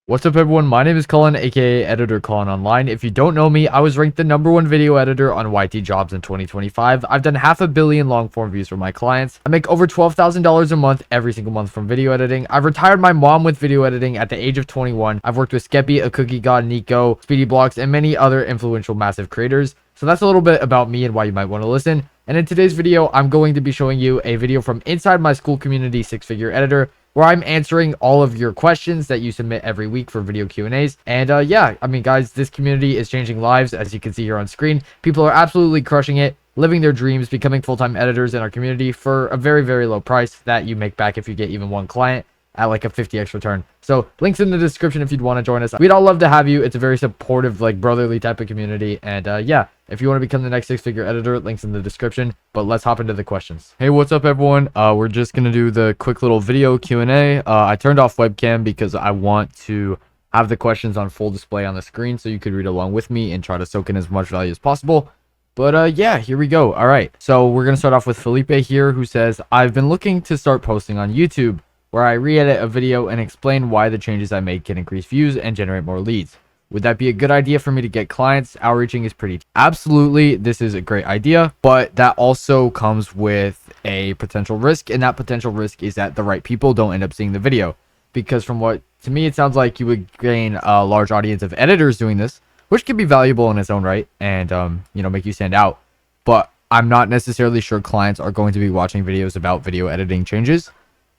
What's up, everyone? My name is Cullen, aka Editor Cullen Online. If you don't know me, I was ranked the #1 video editor on YT Jobs in 2025. I've done 500 million long form views for my clients. I make over $12,000 a month every single month from video editing. I've retired my mom with video editing at the age of 21. I've worked with Skeppy, A Cookie God, Nico, Speedy Blocks, and many other influential massive creators. So that's a little bit about me and why you might want to listen. And in today's video, I'm going to be showing you a video from inside my school community six-figure editor, where I'm answering all of your questions that you submit every week for video Q&As. And yeah, I mean, guys, this community is changing lives, as you can see here on screen. People are absolutely crushing it, living their dreams, becoming full-time editors in our community for a very, very low price that you make back if you get even one client at like a 50x return. So links in the description if you'd want to join us. We'd all love to have you. It's a very supportive, like, brotherly type of community. And yeah, if you want to become the next six-figure editor, links in the description. But let's hop into the questions. Hey, what's up, everyone? We're just gonna do the quick little video Q&A. I turned off webcam because I want to have the questions on full display on the screen so you could read along with me and try to soak in as much value as possible. But yeah, here we go. All right, so we're gonna start off with Felipe here, who says, I've been looking to start posting on YouTube, where I re-edit a video and explain why the changes I make can increase views and generate more leads. Would that be a good idea for me to get clients? Outreaching is pretty... Absolutely, this is a great idea, but that also comes with a potential risk, and that potential risk is that the right people don't end up seeing the video. Because from what, to me, it sounds like you would gain a large audience of editors doing this, which could be valuable in its own right, and, you know, make you stand out. But I'm not necessarily sure clients are going to be watching videos about video editing changes.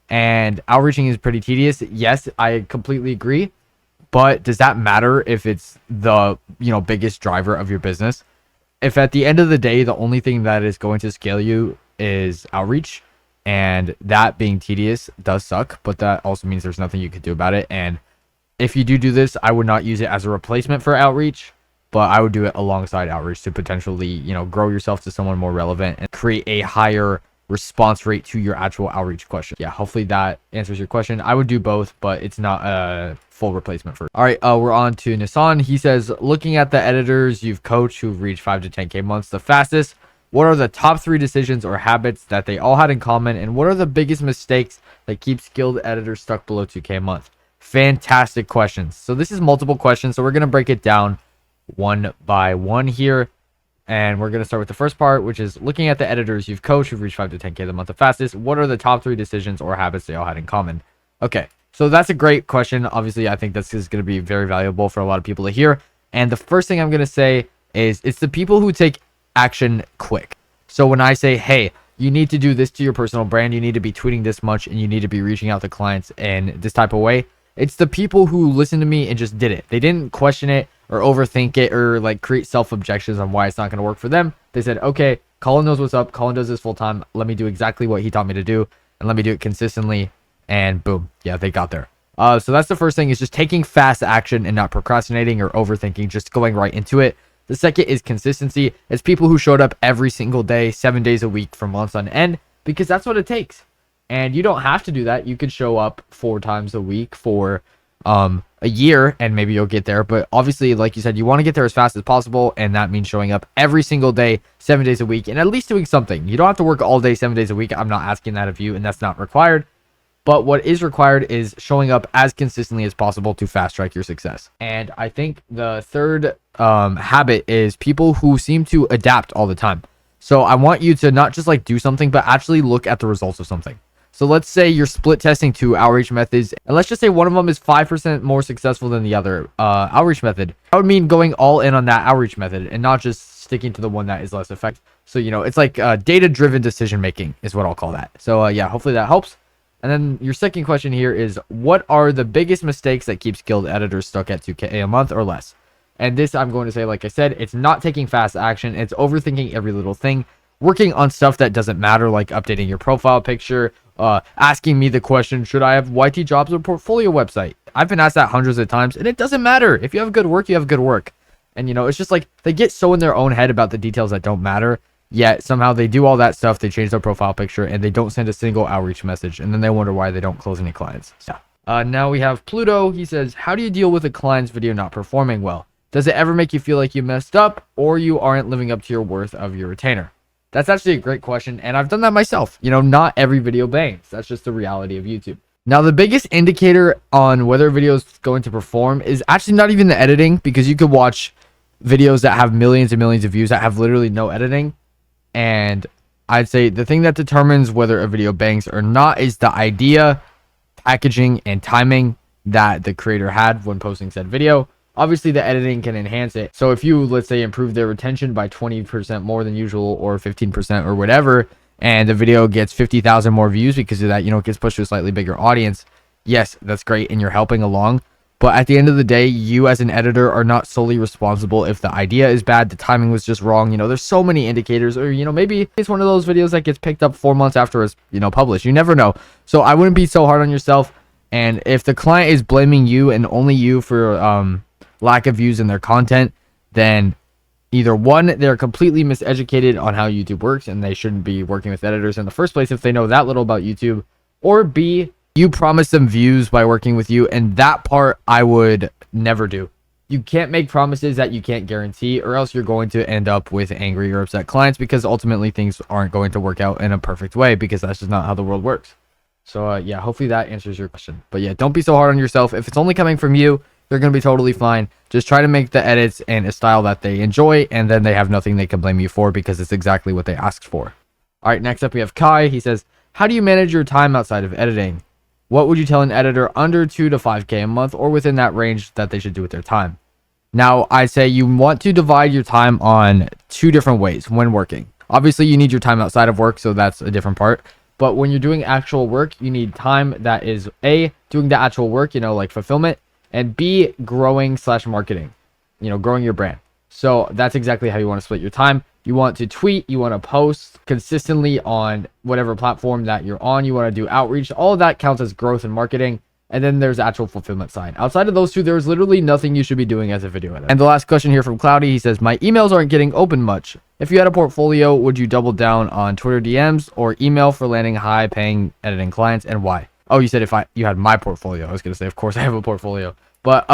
And outreaching is pretty tedious. Yes, I completely agree. But does that matter if it's the, you know, biggest driver of your business? If at the end of the day, the only thing that is going to scale you is outreach, and that being tedious does suck, but that also means there's nothing you could do about it. And if you do this, I would not use it as a replacement for outreach, but I would do it alongside outreach to potentially, you know, grow yourself to someone more relevant and create a higher response rate to your actual outreach question. Yeah, hopefully that answers your question. I would do both, but it's not a full replacement for... All right, we're on to Nissan. He says, looking at the editors you've coached who've reached 5 to 10k months the fastest, what are the top 3 decisions or habits that they all had in common, and what are the biggest mistakes that keep skilled editors stuck below 2k a month? Fantastic questions. So this is multiple questions, so we're going to break it down one by one here. And we're going to start with the first part, which is looking at the editors you've coached who've reached 5 to 10k the month the fastest. What are the top 3 decisions or habits they all had in common? Okay, so that's a great question. Obviously, I think this is going to be very valuable for a lot of people to hear. And the first thing I'm going to say is it's the people who take action quick. So when I say, hey, you need to do this to your personal brand, you need to be tweeting this much, and you need to be reaching out to clients in this type of way, it's the people who listened to me and just did it. They didn't question it or overthink it or like create self-objections on why it's not going to work for them. They said, okay, Cullen knows what's up. Cullen does this full time. Let me do exactly what he taught me to do, and let me do it consistently. And boom, yeah, they got there. So that's the first thing, is just taking fast action and not procrastinating or overthinking, just going right into it. The second is consistency. It's people who showed up every single day, 7 days a week for months on end, because that's what it takes. And you don't have to do that. You could show up 4 times a week for a year and maybe you'll get there. But obviously, like you said, you want to get there as fast as possible, and that means showing up every single day, 7 days a week, and at least doing something. You don't have to work all day 7 days a week. I'm not asking that of you, and that's not required. But what is required is showing up as consistently as possible to fast track your success. And I think the third habit is people who seem to adapt all the time. So I want you to not just like do something, but actually look at the results of something. So let's say you're split testing 2 outreach methods, and let's just say one of them is 5% more successful than the other outreach method. That would mean going all in on that outreach method and not just sticking to the one that is less effective. So, you know, it's like data-driven decision making is what I'll call that. So yeah, hopefully that helps. And then your second question here is, what are the biggest mistakes that keep skilled editors stuck at 2k a month or less? And this, I'm going to say, like I said, it's not taking fast action. It's overthinking every little thing, working on stuff that doesn't matter, like updating your profile picture, asking me the question, should I have YT Jobs or portfolio website? I've been asked that hundreds of times, and it doesn't matter. If you have good work, you have good work. And, you know, it's just like they get so in their own head about the details that don't matter, yet somehow they do all that stuff, they change their profile picture, and they don't send a single outreach message, and then they wonder why they don't close any clients. So, now we have Pluto. He says, how do you deal with a client's video not performing well? Does it ever make you feel like you messed up, or you aren't living up to your worth of your retainer? That's actually a great question, and I've done that myself. You know, not every video bangs. That's just the reality of YouTube. Now, the biggest indicator on whether a video is going to perform is actually not even the editing, because you could watch videos that have millions and millions of views that have literally no editing. And I'd say the thing that determines whether a video bangs or not is the idea, packaging, and timing that the creator had when posting said video. Obviously, the editing can enhance it. So if you, let's say, improve their retention by 20% more than usual, or 15% or whatever, and the video gets 50,000 more views because of that, you know, it gets pushed to a slightly bigger audience. Yes, that's great, and you're helping along. But at the end of the day, you as an editor are not solely responsible if the idea is bad, the timing was just wrong. You know, there's so many indicators, or, you know, maybe it's one of those videos that gets picked up 4 months after it's, you know, published. You never know. So I wouldn't be so hard on yourself. And if the client is blaming you and only you for lack of views in their content, then either one, they're completely miseducated on how YouTube works and they shouldn't be working with editors in the first place if they know that little about YouTube, or B, you promise them views by working with you, and that part I would never do. You can't make promises that you can't guarantee, or else you're going to end up with angry or upset clients, because ultimately things aren't going to work out in a perfect way, because that's just not how the world works. So yeah, hopefully that answers your question. But yeah, don't be so hard on yourself. If it's only coming from you, they're going to be totally fine. Just try to make the edits in a style that they enjoy, and then they have nothing they can blame you for, because it's exactly what they asked for. All right, next up we have Kai. He says, how do you manage your time outside of editing? What would you tell an editor under 2 to 5K a month, or within that range, that they should do with their time? Now, I say you want to divide your time on 2 different ways when working. Obviously, you need your time outside of work, so that's a different part. But when you're doing actual work, you need time that is A, doing the actual work, you know, like fulfillment, and B, growing / marketing, you know, growing your brand. So that's exactly how you want to split your time. You want to tweet, you want to post consistently on whatever platform that you're on, you want to do outreach. All of that counts as growth and marketing. And then there's actual fulfillment side. Outside of those two, there's literally nothing you should be doing as a video editor. And the last question here from Cloudy, he says, my emails aren't getting open much. If you had a portfolio, would you double down on Twitter DMs or email for landing high paying editing clients, and why? Oh, you said if you had my portfolio. I was going to say, of course I have a portfolio. But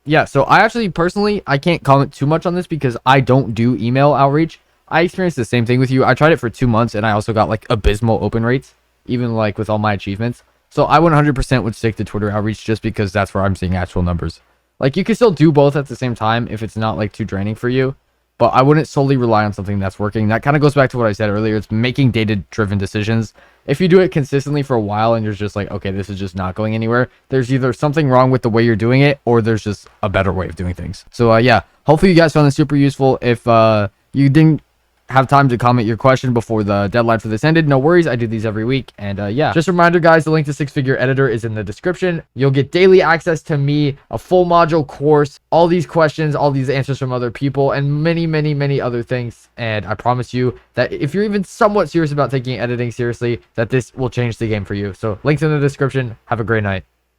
yeah, so I actually personally, I can't comment too much on this because I don't do email outreach. I experienced the same thing with you. I tried it for 2 months and I also got like abysmal open rates, even like with all my achievements. So I 100% would stick to Twitter outreach just because that's where I'm seeing actual numbers. Like, you can still do both at the same time if it's not like too draining for you, but I wouldn't solely rely on something that's working. That kind of goes back to what I said earlier. It's making data-driven decisions. If you do it consistently for a while and you're just like, okay, this is just not going anywhere, there's either something wrong with the way you're doing it, or there's just a better way of doing things. So yeah, hopefully you guys found this super useful. If you didn't have time to comment your question before the deadline for this ended, no worries, I do these every week. And yeah, just a reminder guys, the link to Six Figure Editor is in the description. You'll get daily access to me, a full module course, all these questions, all these answers from other people, and many other things. And I promise you that if you're even somewhat serious about taking editing seriously, that this will change the game for you. So links in the description. Have a great night.